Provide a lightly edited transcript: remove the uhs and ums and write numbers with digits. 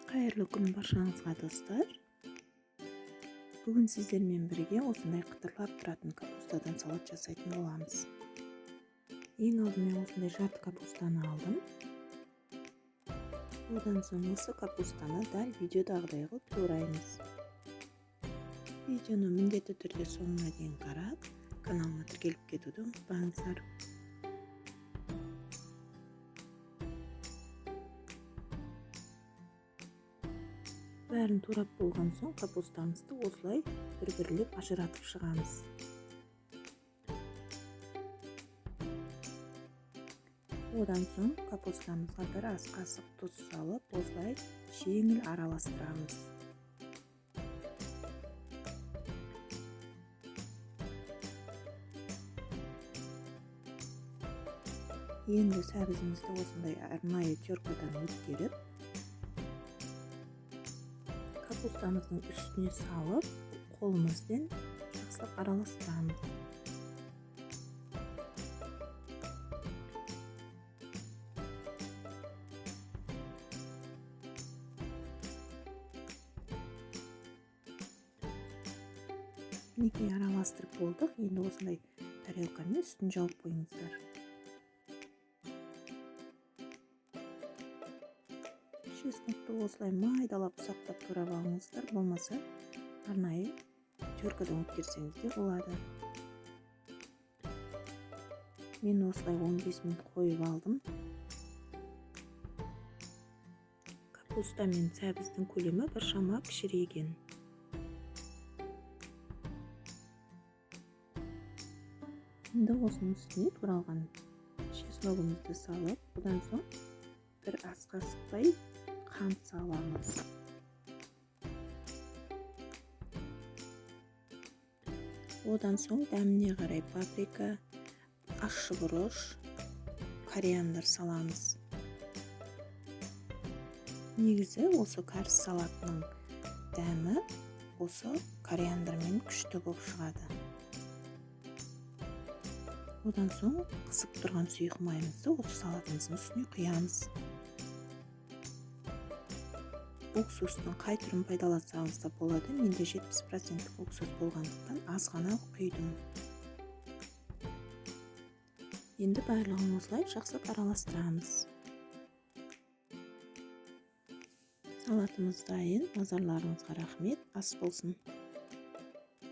Қайырлы күн баршаңызға достар. Бүгін сіздермен бірге осындай қытырлап тұратын капустадан салат жасайтын боламыз. Ең алдымен осындай жарты капустаны алдым. Одан соң осы капустаны дәл видеодағыдай қылып тураймыз. Видеоны міндетті түрде соңына дейін қарап, каналыма тіркеліп кетуді ұмытпаңыздар. Бәрін турап болған соң капустамызды осылай бір-бірлеп ажыратып шығамыз. Одан соң капустамызға бір ас қасық тұз салып, осылай жеңіл араластырамыз. Енді сәбізімізді осындай арнайы теркадан өткеріп, капустамыздың үстіне салып, қолымызбен жақсылап араластырамыз. Мінекей араластырып болдық. Енді осындай тарелкамен үстін жауып қойыңыздар. Чеснокты осылай майдалап ұсақтап турап алыңыздар, болмаса арнайы теркадан өткерсеңіз де болады. Мен осылай 15 минут қойып алдым. Капуста мен сәбіздің көлемі біршама кішірейген. Енді осының үстіне туралған чесногымызды салып, одан соң бір ас қасықтай қант саламыз. Одан соң дәміне қарай паприка, ащы бұрыш, кориандр саламыз. Негізі осы карыс салатының дәмі осы кориандрмен күшті болып шығады. Одан соң қысып тұрған сұйық майымызды осы салатымыздың үстіне құямыз. Уксустың қай түрін пайдалансаңыз да болады. Менде 70% уксус болғандықтан аз ғана құйдым. Енді барлығын осылай жақсылап араластырамыз. Салатымыз дайын. Назарларыңызға рахмет. Ас болсын.